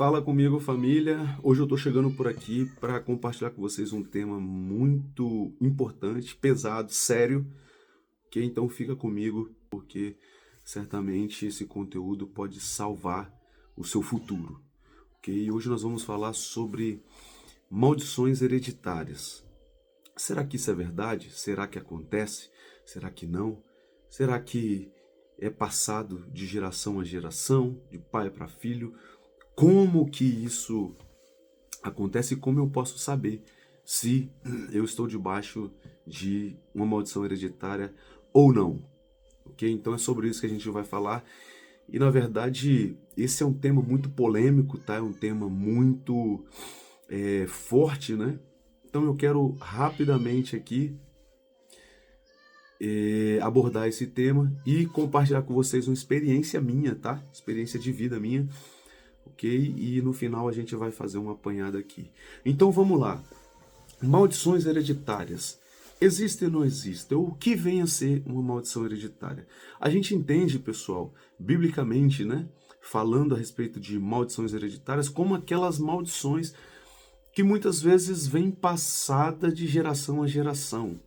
Fala comigo, família. Hoje eu tô chegando por aqui para compartilhar com vocês um tema muito importante, pesado, sério, que então fica comigo, porque certamente esse conteúdo pode salvar o seu futuro, ok? E hoje nós vamos falar sobre maldições hereditárias. Será que isso é verdade? Será que acontece? Será que não? Será que é passado de geração a geração, de pai para filho? Como que isso acontece e como eu posso saber se eu estou debaixo de uma maldição hereditária ou não? Ok? Então é sobre isso que a gente vai falar. E na verdade, esse é um tema muito polêmico, tá? É um tema muito forte, né? Então eu quero rapidamente aqui abordar esse tema e compartilhar com vocês uma experiência minha, tá? Experiência de vida minha, ok? E no final a gente vai fazer uma apanhada aqui. Então vamos lá. Maldições hereditárias. Existem ou não existem? O que vem a ser uma maldição hereditária? A gente entende, pessoal, biblicamente, né? Falando a respeito de maldições hereditárias, como aquelas maldições que muitas vezes vêm passada de geração a geração,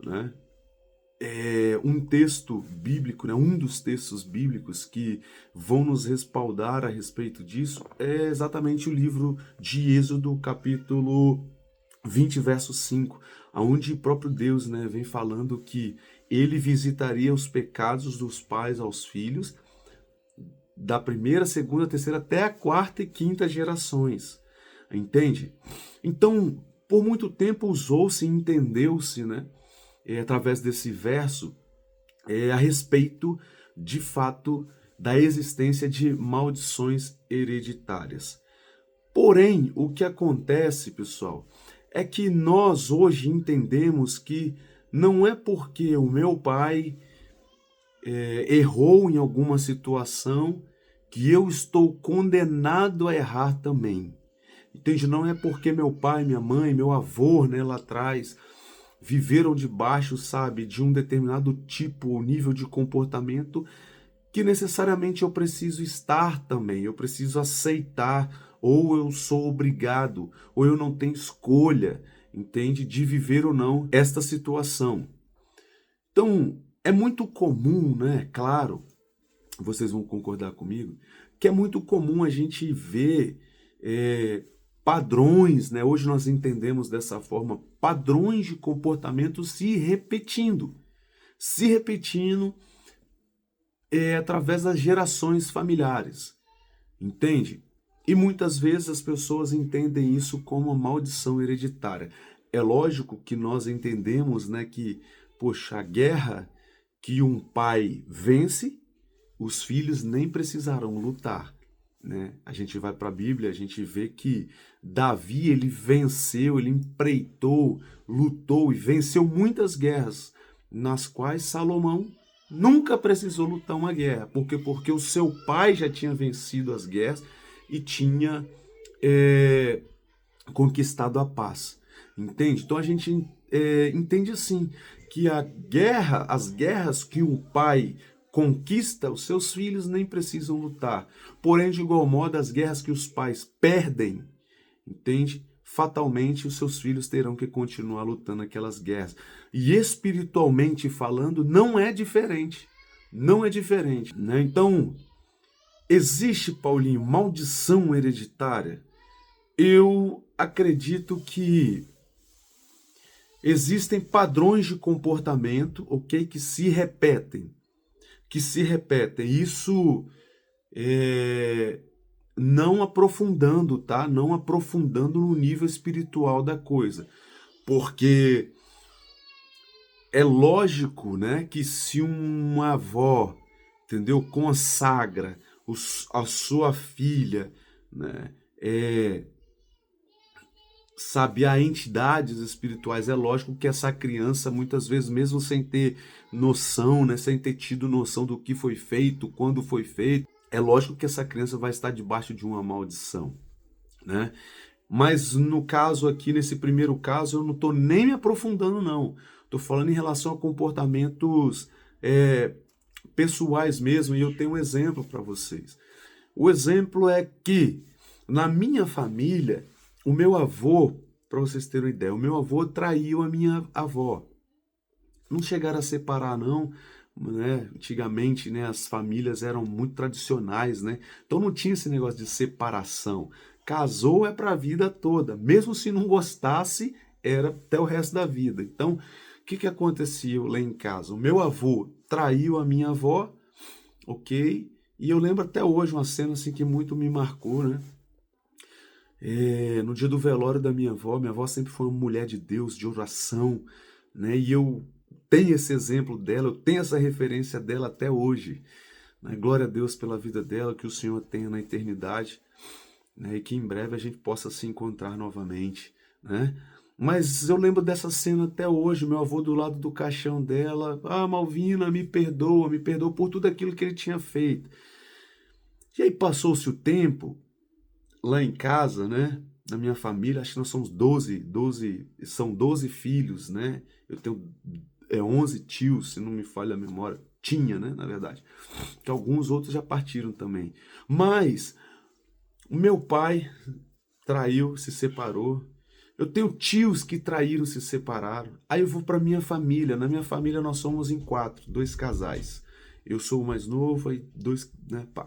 né? Um texto bíblico, né, um dos textos bíblicos que vão nos respaldar a respeito disso é exatamente o livro de Êxodo, capítulo 20, verso 5, onde o próprio Deus, né, vem falando que ele visitaria os pecados dos pais aos filhos, da primeira, segunda, terceira, até a quarta e quinta gerações. Entende? Então, por muito tempo usou-se e entendeu-se, né, através desse verso, a respeito, de fato, da existência de maldições hereditárias. Porém, o que acontece, pessoal, é que nós hoje entendemos que não é porque o meu pai errou em alguma situação que eu estou condenado a errar também. Entende? Não é porque meu pai, minha mãe, meu avô, né, lá atrás, viveram debaixo, sabe, de um determinado tipo ou nível de comportamento que necessariamente eu preciso estar também, eu preciso aceitar, ou eu sou obrigado, ou eu não tenho escolha, entende, de viver ou não esta situação. Então, é muito comum, né, claro, vocês vão concordar comigo, que é muito comum a gente ver padrões, né? Hoje nós entendemos dessa forma, padrões de comportamento se repetindo através das gerações familiares, entende? E muitas vezes as pessoas entendem isso como uma maldição hereditária. É lógico que nós entendemos, né, que, poxa, a guerra que um pai vence, os filhos nem precisarão lutar, né? A gente vai para a Bíblia, a gente vê que Davi, ele venceu, ele empreitou, lutou e venceu muitas guerras, nas quais Salomão nunca precisou lutar uma guerra. Por quê? Porque o seu pai já tinha vencido as guerras e tinha conquistado a paz. Entende? Então a gente entende assim, que as guerras que o pai conquista, os seus filhos nem precisam lutar. Porém, de igual modo, as guerras que os pais perdem, entende? Fatalmente os seus filhos terão que continuar lutando aquelas guerras. E espiritualmente falando, não é diferente. Não é diferente, né? Então, existe, Paulinho, maldição hereditária? Eu acredito que existem padrões de comportamento, ok, que se repetem. Isso não aprofundando, tá? Não aprofundando no nível espiritual da coisa. Porque é lógico, né, que se uma avó, entendeu, consagra a sua filha, né, sabe, a entidades espirituais, é lógico que essa criança, muitas vezes, mesmo sem ter noção, né, sem ter tido noção do que foi feito, quando foi feito, é lógico que essa criança vai estar debaixo de uma maldição, né? Mas no caso aqui, nesse primeiro caso, eu não estou nem me aprofundando, não. Estou falando em relação a comportamentos pessoais mesmo, e eu tenho um exemplo para vocês. O exemplo é que na minha família, o meu avô, para vocês terem uma ideia, o meu avô traiu a minha avó. Não chegaram a separar, não, né? Antigamente, né, as famílias eram muito tradicionais, né? Então não tinha esse negócio de separação. Casou é para a vida toda, mesmo se não gostasse, era até o resto da vida. Então, o que que acontecia lá em casa? O meu avô traiu a minha avó, ok? E eu lembro até hoje uma cena assim que muito me marcou, né? No dia do velório da minha avó sempre foi uma mulher de Deus, de oração, né? E eu tenho esse exemplo dela, eu tenho essa referência dela até hoje, né? Glória a Deus pela vida dela, que o Senhor tenha na eternidade, né? E que em breve a gente possa se encontrar novamente, né? Mas eu lembro dessa cena até hoje, meu avô do lado do caixão dela, Malvina, me perdoa por tudo aquilo que ele tinha feito. E aí passou-se o tempo, lá em casa, né, na minha família, acho que nós somos 12, são 12 filhos, né? Eu tenho 11 tios, se não me falha a memória. Tinha, né, na verdade. Que alguns outros já partiram também. Mas o meu pai traiu, se separou. Eu tenho tios que traíram, se separaram. Aí eu vou para minha família. Na minha família nós somos em 4, 2 casais. Eu sou o mais novo, aí 2, né, pá.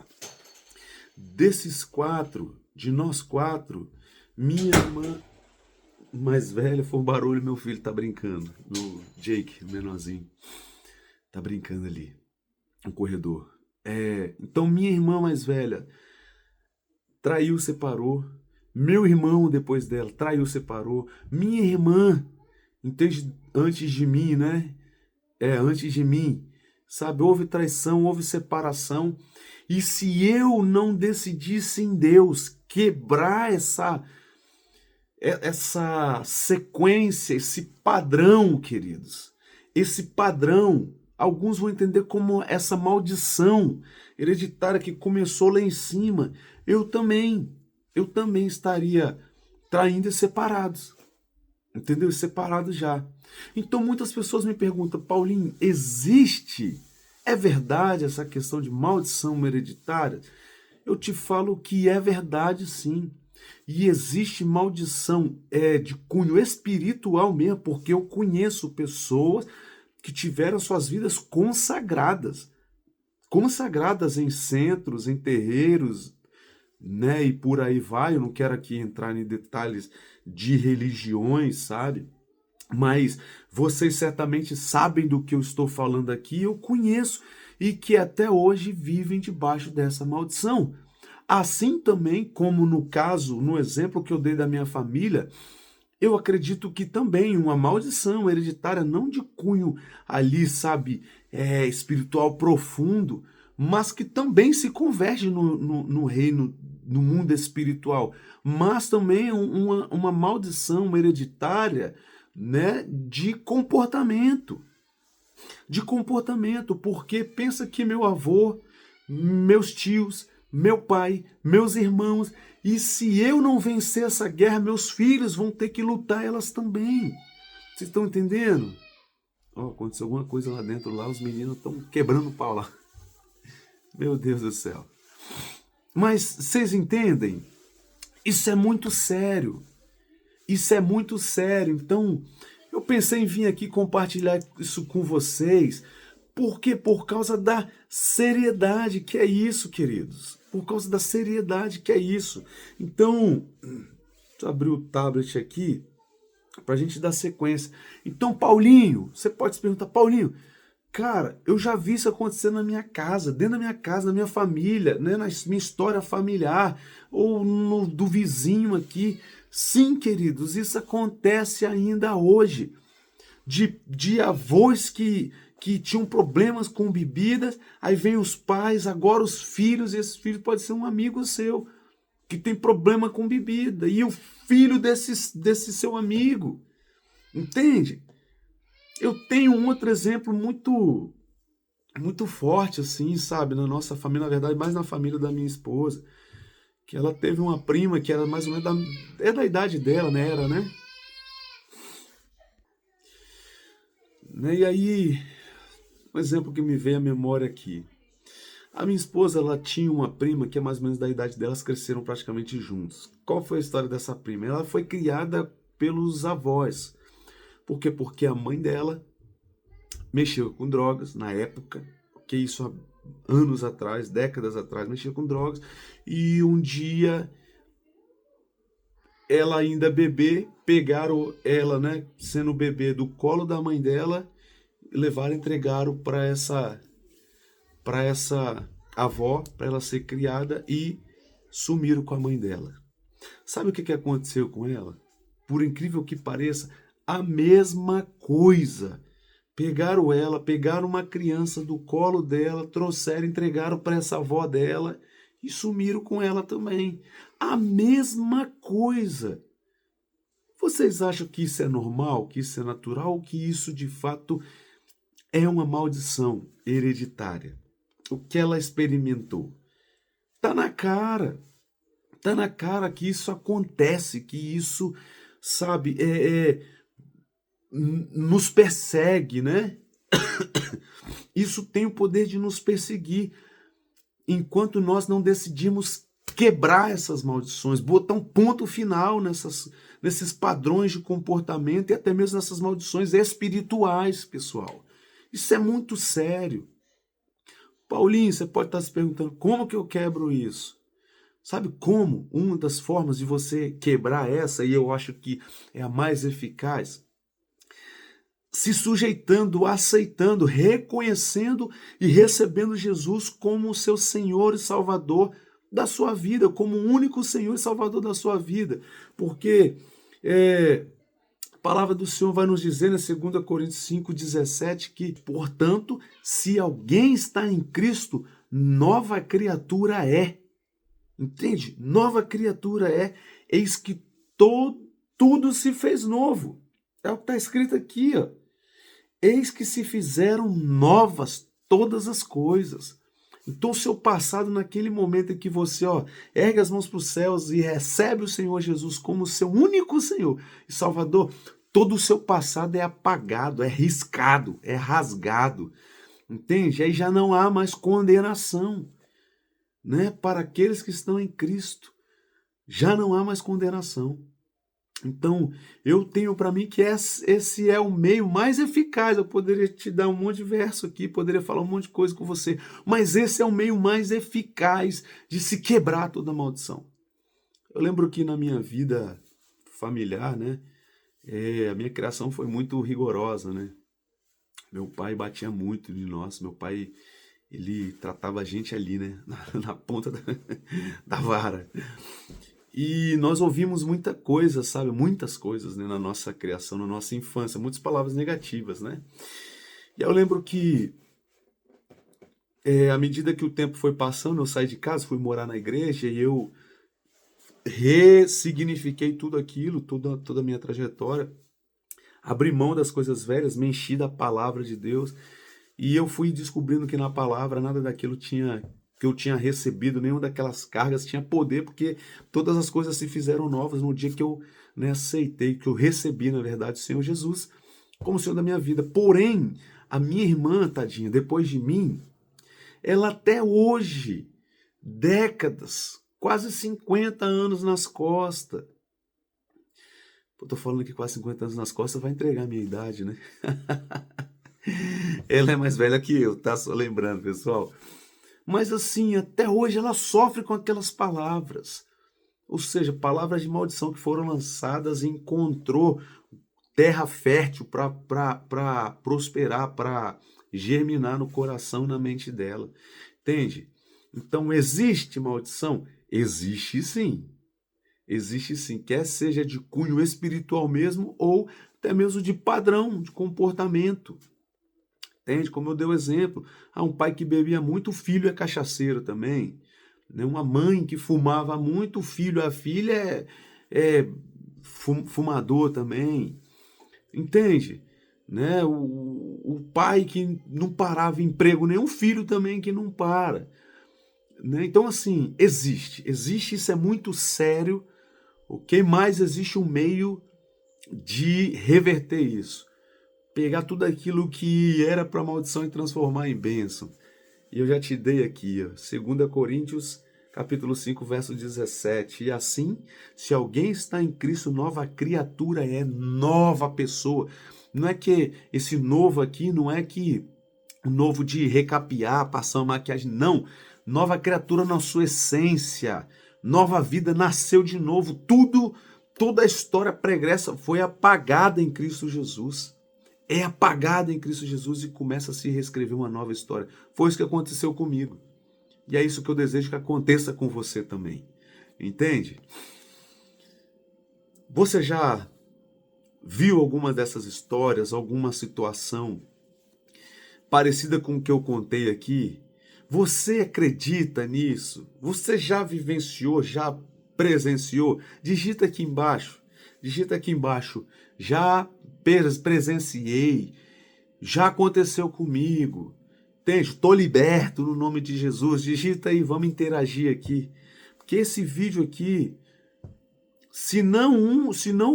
Desses 4, de nós 4, minha irmã mais velha, foi um barulho, meu filho tá brincando. O Jake, o menorzinho, tá brincando ali no corredor. Então minha irmã mais velha traiu, separou. Meu irmão, depois dela, traiu, separou. Minha irmã, entende? Antes de mim, né? Antes de mim, sabe? Houve traição, houve separação. E se eu não decidisse em Deus quebrar essa sequência, esse padrão, queridos, esse padrão, alguns vão entender como essa maldição hereditária que começou lá em cima, eu também estaria traindo e separados, entendeu? Separados já. Então muitas pessoas me perguntam, Paulinho, é verdade essa questão de maldição hereditária? Eu te falo que é verdade, sim. E existe maldição de cunho espiritual mesmo, porque eu conheço pessoas que tiveram suas vidas consagradas em centros, em terreiros, né? E por aí vai. Eu não quero aqui entrar em detalhes de religiões, sabe? Mas vocês certamente sabem do que eu estou falando aqui, eu conheço, e que até hoje vivem debaixo dessa maldição. Assim também como no caso, no exemplo que eu dei da minha família, eu acredito que também uma maldição hereditária, não de cunho ali, sabe, espiritual profundo, mas que também se converge no reino, no mundo espiritual, mas também uma maldição hereditária, né, de comportamento, porque pensa que meu avô, meus tios, meu pai, meus irmãos, e se eu não vencer essa guerra, meus filhos vão ter que lutar elas também. Vocês estão entendendo? Aconteceu alguma coisa lá dentro, lá os meninos estão quebrando o pau lá. Meu Deus do céu. Mas vocês entendem? Isso é muito sério. Isso é muito sério. Então, eu pensei em vir aqui compartilhar isso com vocês. Por quê? Por causa da seriedade que é isso, queridos. Por causa da seriedade que é isso. Então, deixa eu abrir o tablet aqui para a gente dar sequência. Então, Paulinho, você pode se perguntar, Paulinho, cara, eu já vi isso acontecer na minha casa, dentro da minha casa, na minha família, né, na minha história familiar, ou do vizinho aqui. Sim, queridos, isso acontece ainda hoje. De avós que tinham problemas com bebidas, aí vem os pais, agora os filhos, e esses filhos podem ser um amigo seu, que tem problema com bebida, e o filho desse seu amigo, entende? Eu tenho um outro exemplo muito muito forte, assim, sabe, na nossa família, na verdade, mais na família da minha esposa, que ela teve uma prima que era mais ou menos da idade dela, né, né? E aí, um exemplo que me veio à memória aqui. A minha esposa, ela tinha uma prima que é mais ou menos da idade dela, elas cresceram praticamente juntos. Qual foi a história dessa prima? Ela foi criada pelos avós. Por quê? Porque a mãe dela mexeu com drogas na época, que isso há anos atrás, décadas atrás, mexeu com drogas, e um dia ela ainda bebê, pegaram ela, né, sendo bebê do colo da mãe dela, levaram e entregaram para essa avó, para ela ser criada, e sumiram com a mãe dela. Sabe o que aconteceu com ela? Por incrível que pareça, a mesma coisa. Pegaram ela, pegaram uma criança do colo dela, trouxeram, entregaram para essa avó dela e sumiram com ela também. A mesma coisa. Vocês acham que isso é normal, que isso é natural, ou que isso de fato é uma maldição hereditária? O que ela experimentou? Tá na cara. Tá na cara que isso acontece, que isso, sabe, nos persegue, né? Isso tem o poder de nos perseguir enquanto nós não decidimos quebrar essas maldições, botar um ponto final nesses padrões de comportamento e até mesmo nessas maldições espirituais, pessoal. Isso é muito sério. Paulinho, você pode estar se perguntando, como que eu quebro isso? Sabe como? Uma das formas de você quebrar essa, e eu acho que é a mais eficaz, se sujeitando, aceitando, reconhecendo e recebendo Jesus como o seu Senhor e Salvador da sua vida, como o único Senhor e Salvador da sua vida. Porque a palavra do Senhor vai nos dizer, na 2 Coríntios 5,17, que, portanto, se alguém está em Cristo, nova criatura é. Entende? Nova criatura é. Eis que tudo se fez novo. É o que está escrito aqui, ó. Eis que se fizeram novas todas as coisas. Então, o seu passado, naquele momento em que você ergue as mãos para os céus e recebe o Senhor Jesus como seu único Senhor e Salvador, todo o seu passado é apagado, é riscado, é rasgado. Entende? Aí já não há mais condenação, né? Para aqueles que estão em Cristo. Já não há mais condenação. Então, eu tenho para mim que esse é o meio mais eficaz. Eu poderia te dar um monte de verso aqui, poderia falar um monte de coisa com você, mas esse é o meio mais eficaz de se quebrar toda maldição. Eu lembro que na minha vida familiar, né, a minha criação foi muito rigorosa, né? Meu pai batia muito de nós, meu pai, ele tratava a gente ali, né, na ponta da vara. E nós ouvimos muita coisa, sabe? Muitas coisas, né, na nossa criação, na nossa infância, muitas palavras negativas, né? E eu lembro que, à medida que o tempo foi passando, eu saí de casa, fui morar na igreja e eu ressignifiquei tudo aquilo, toda a minha trajetória, abri mão das coisas velhas, me enchi da palavra de Deus e eu fui descobrindo que na palavra nada daquilo que eu tinha recebido, nenhuma daquelas cargas tinha poder, porque todas as coisas se fizeram novas no dia que eu, né, aceitei, que eu recebi, na verdade, o Senhor Jesus como Senhor da minha vida. Porém, a minha irmã, tadinha, depois de mim, ela até hoje, décadas, quase 50 anos nas costas. Eu tô falando que quase 50 anos nas costas vai entregar a minha idade, né? Ela é mais velha que eu, tá? Só lembrando, pessoal. Mas assim, até hoje ela sofre com aquelas palavras. Ou seja, palavras de maldição que foram lançadas e encontrou terra fértil para prosperar, para germinar no coração e na mente dela. Entende? Então, existe maldição? Existe sim. Existe sim. Quer seja de cunho espiritual mesmo ou até mesmo de padrão, de comportamento. Entende? Como eu dei o exemplo. Um pai que bebia muito, o filho é cachaceiro também. Né? Uma mãe que fumava muito, o filho, a filha é fumador também. Entende? Né? O pai que não parava em emprego, nem o filho também que não para. Né? Então, assim, existe, isso é muito sério, ok? Mas existe um meio de reverter isso. Pegar tudo aquilo que era para maldição e transformar em bênção. E eu já te dei aqui, ó, 2 Coríntios, capítulo 5, verso 17. E assim, se alguém está em Cristo, nova criatura é, nova pessoa. Não é que esse novo aqui, não é que o novo de recapear, passar uma maquiagem, não. Nova criatura na sua essência, nova vida, nasceu de novo, toda a história pregressa foi apagada em Cristo Jesus. É apagada em Cristo Jesus e começa a se reescrever uma nova história. Foi isso que aconteceu comigo. E é isso que eu desejo que aconteça com você também. Entende? Você já viu alguma dessas histórias, alguma situação parecida com o que eu contei aqui? Você acredita nisso? Você já vivenciou, já presenciou? Digita aqui embaixo. Digita aqui embaixo. Já presenciei. Já aconteceu comigo. Entende? Estou liberto no nome de Jesus. Digita aí, vamos interagir aqui. Porque esse vídeo aqui, se não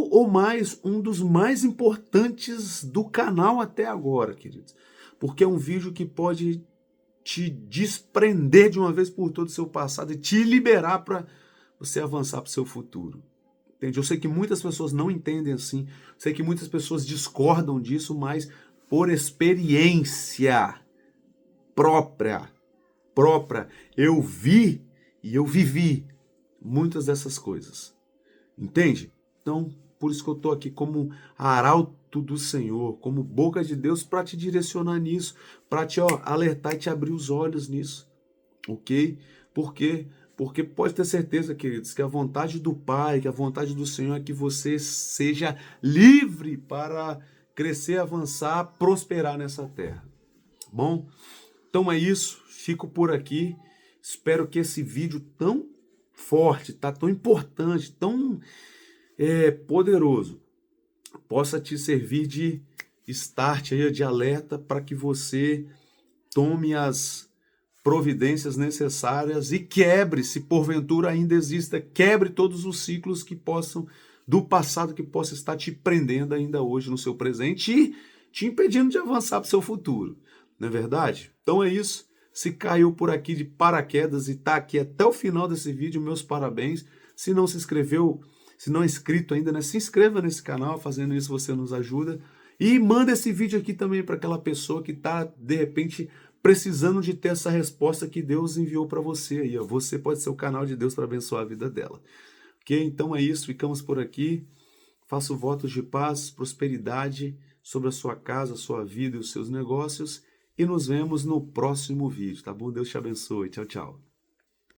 ou mais, um dos mais importantes do canal até agora, queridos. Porque é um vídeo que pode te desprender de uma vez por todas do seu passado e te liberar para você avançar para o seu futuro. Entende? Eu sei que muitas pessoas não entendem assim, sei que muitas pessoas discordam disso, mas por experiência própria, eu vi e eu vivi muitas dessas coisas. Entende? Então, por isso que eu estou aqui como arauto do Senhor, como boca de Deus para te direcionar nisso, para te alertar e te abrir os olhos nisso, ok? Por quê? Porque pode ter certeza, queridos, que a vontade do Pai, que a vontade do Senhor é que você seja livre para crescer, avançar, prosperar nessa terra. Bom, então é isso, fico por aqui, espero que esse vídeo tão forte, tá? Tão importante, tão poderoso, possa te servir de start, aí, de alerta para que você tome as providências necessárias e quebre, se porventura ainda exista, quebre todos os ciclos que possam, do passado, que possa estar te prendendo ainda hoje no seu presente e te impedindo de avançar para o seu futuro. Não é verdade? Então é isso. Se caiu por aqui de paraquedas e está aqui até o final desse vídeo, meus parabéns. Se não se inscreveu, se não é inscrito ainda, né, se inscreva nesse canal, fazendo isso você nos ajuda. E manda esse vídeo aqui também para aquela pessoa que está, de repente, precisando de ter essa resposta que Deus enviou para você. Aí, ó. Você pode ser o canal de Deus para abençoar a vida dela. Ok? Então é isso, ficamos por aqui. Faço votos de paz, prosperidade sobre a sua casa, a sua vida e os seus negócios. E nos vemos no próximo vídeo, tá bom? Deus te abençoe. Tchau, tchau.